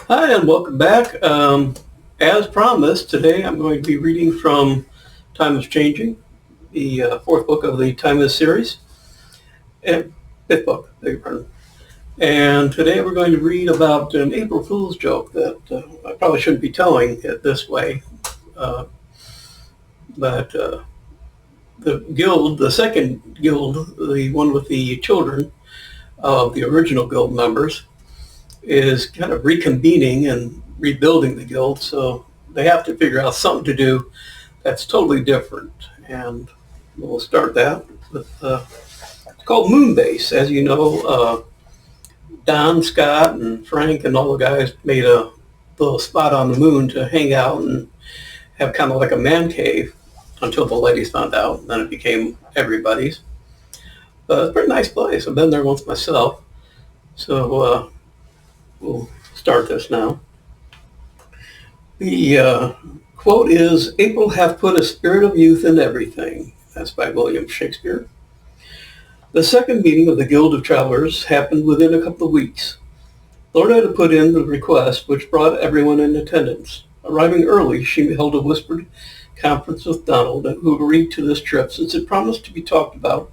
Hi, and welcome back. As promised, today I'm going to be reading from Time is Changing, the fourth book of the Time is series, and fifth book, beg your pardon. And today we're going to read about an April Fool's joke that I probably shouldn't be telling it this way, uh, but the guild, the second guild, the one with the children of the original guild members, is kind of reconvening and rebuilding the guild, so they have to figure out something to do that's totally different. And we'll start that with it's called Moonbase. As you know, Don, Scott, and Frank and all the guys made a little spot on the moon to hang out and have kind of like a man cave until the ladies found out. And then it became everybody's. It's a pretty nice place. I've been there once myself. So we'll start this now. The quote is, "April hath put a spirit of youth in everything." That's by William Shakespeare. The second meeting of the Guild of Travelers happened within a couple of weeks. Lorna had put in the request, which brought everyone in attendance. Arriving early, she held a whispered conference with Donald, who agreed to this trip since it promised to be talked about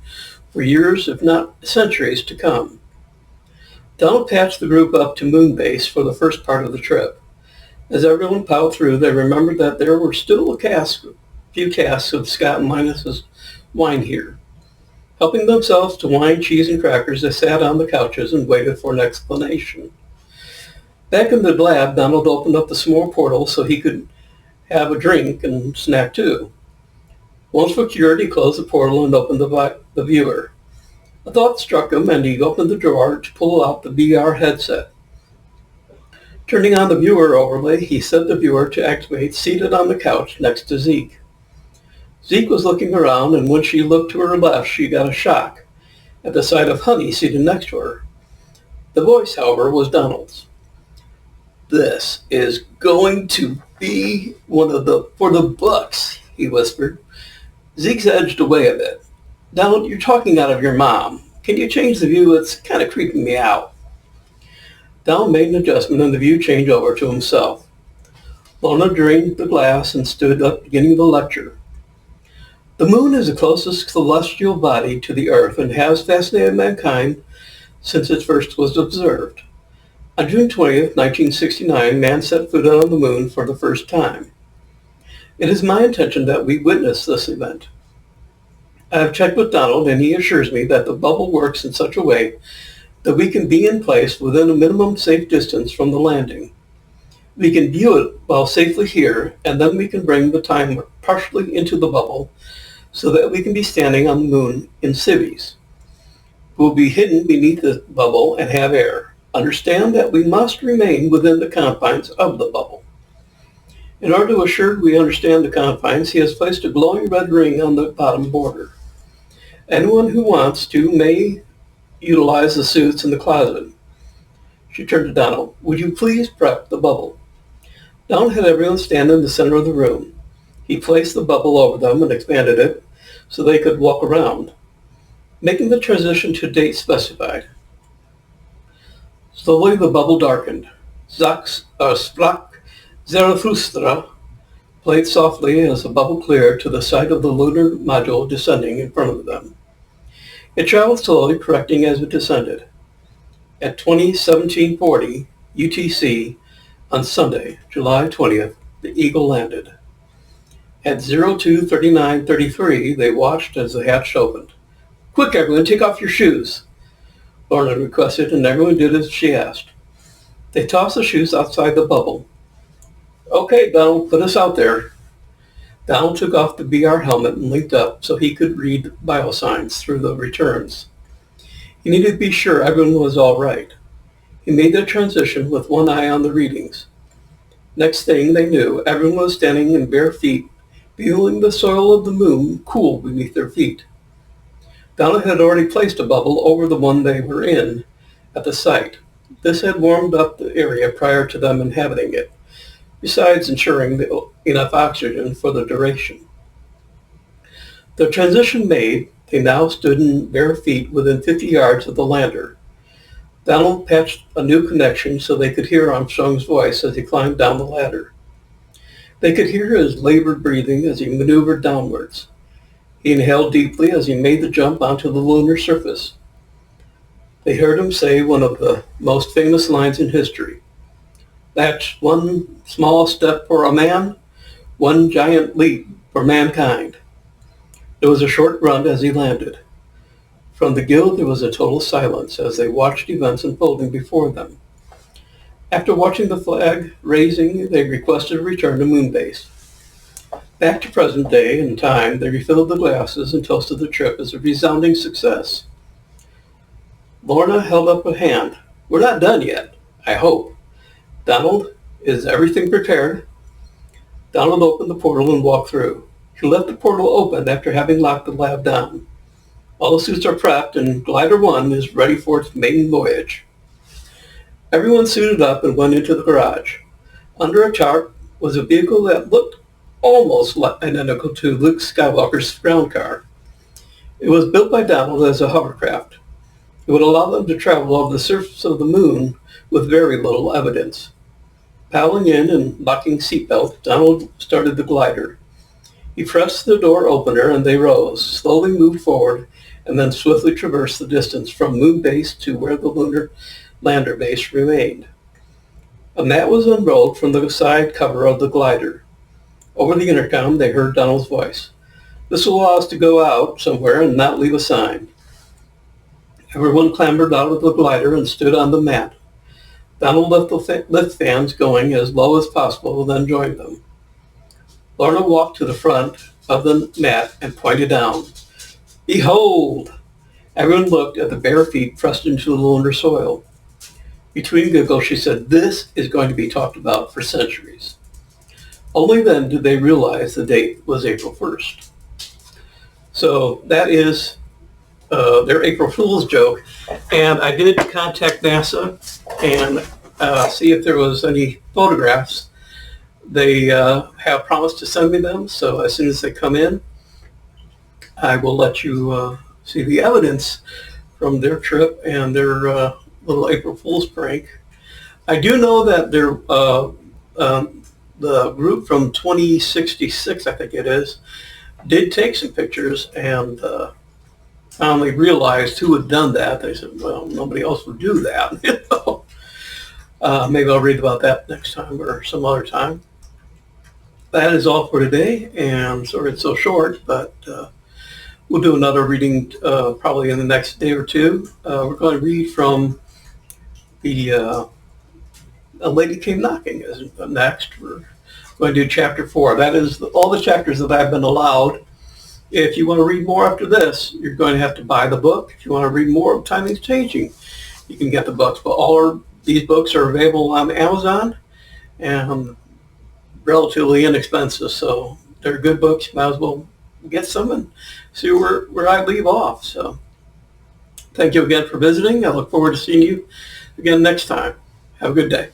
for years, if not centuries, to come. Donald patched the group up to Moonbase for the first part of the trip. As everyone piled through, they remembered that there were still a few casks of Scott and Linus's wine here. Helping themselves to wine, cheese, and crackers, they sat on the couches and waited for an explanation. Back in the lab, Donald opened up the small portal so he could have a drink and snack too. Once procured, he closed the portal and opened the viewer. A thought struck him, and he opened the drawer to pull out the VR headset. Turning on the viewer overlay, he set the viewer to activate seated on the couch next to Zeke. Zeke was looking around, and when she looked to her left, she got a shock at the sight of Honey seated next to her. The voice, however, was Donald's. "This is going to be for the books," he whispered. Zeke edged away a bit. "Donald, you're talking out of your mom. Can you change the view? It's kind of creeping me out." Donald made an adjustment and the view changed over to himself. Lorna drained the glass and stood up, beginning the lecture. "The moon is the closest celestial body to the earth and has fascinated mankind since it first was observed. On June 20th, 1969, man set foot on the moon for the first time. It is my intention that we witness this event. I have checked with Donald, and he assures me that the bubble works in such a way that we can be in place within a minimum safe distance from the landing. We can view it while safely here, and then we can bring the timer partially into the bubble so that we can be standing on the moon in civvies. We'll be hidden beneath the bubble and have air. Understand that we must remain within the confines of the bubble. In order to assure we understand the confines, he has placed a glowing red ring on the bottom border. Anyone who wants to may utilize the suits in the closet." She turned to Donald. "Would you please prep the bubble?" Donald had everyone stand in the center of the room. He placed the bubble over them and expanded it so they could walk around, making the transition to date specified. Slowly the bubble darkened. Sprach Zarathustra played softly as the bubble cleared to the sight of the lunar module descending in front of them. It traveled slowly, correcting as it descended. At 20:17:40 UTC on Sunday, July 20th, the Eagle landed. At 02:39:33, they watched as the hatch opened. "Quick, everyone, take off your shoes," Lorna requested, and everyone did as she asked. They tossed the shoes outside the bubble. "Okay, Donald, put us out there." Donald took off the VR helmet and linked up so he could read biosigns through the returns. He needed to be sure everyone was all right. He made the transition with one eye on the readings. Next thing they knew, everyone was standing in bare feet, feeling the soil of the moon cool beneath their feet. Donald had already placed a bubble over the one they were in at the site. This had warmed up the area prior to them inhabiting it, besides ensuring enough oxygen for the duration. The transition made, they now stood in bare feet within 50 yards of the lander. Donald patched a new connection so they could hear Armstrong's voice as he climbed down the ladder. They could hear his labored breathing as he maneuvered downwards. He inhaled deeply as he made the jump onto the lunar surface. They heard him say one of the most famous lines in history. "That's one small step for a man, one giant leap for mankind." There was a short grunt as he landed. From the guild there was a total silence as they watched events unfolding before them. After watching the flag raising, they requested a return to Moonbase. Back to present day and time, they refilled the glasses and toasted the trip as a resounding success. Lorna held up a hand. "We're not done yet, I hope. Donald, is everything prepared?" Donald opened the portal and walked through. He left the portal open after having locked the lab down. All the suits are prepped and Glider 1 is ready for its maiden voyage. Everyone suited up and went into the garage. Under a tarp was a vehicle that looked almost identical to Luke Skywalker's ground car. It was built by Donald as a hovercraft. It would allow them to travel over the surface of the moon with very little evidence. Paddling in and locking seatbelt, Donald started the glider. He pressed the door opener and they rose, slowly moved forward, and then swiftly traversed the distance from Moonbase to where the lunar lander base remained. A mat was unrolled from the side cover of the glider. Over the intercom, they heard Donald's voice. "This will allow us to go out somewhere and not leave a sign." Everyone clambered out of the glider and stood on the mat. Donald left the lift fans going as low as possible, then joined them. Lorna walked to the front of the mat and pointed down. "Behold!" Everyone looked at the bare feet pressed into the lunar soil. Between giggles, she said, "This is going to be talked about for centuries." Only then did they realize the date was April 1st. So that is their April Fool's joke. And I did contact NASA and see if there was any photographs. They have promised to send me them, so as soon as they come in, I will let you see the evidence from their trip and their little April Fool's prank. I do know that the group from 2066, I think it is, did take some pictures and finally realized who had done that. They said, well, nobody else would do that. Maybe I'll read about that next time or some other time. That is all for today, and sorry it's so short, but we'll do another reading probably in the next day or two. We're going to read from the A Lady Came Knocking as next. We're going to do chapter 4. That is all the chapters that I've been allowed. If you want to read more after this, you're going to have to buy the book. If you want to read more of Timing's Changing, you can get the books. But all of these books are available on Amazon and relatively inexpensive. So they're good books. You might as well get some and see where I leave off. So thank you again for visiting. I look forward to seeing you again next time. Have a good day.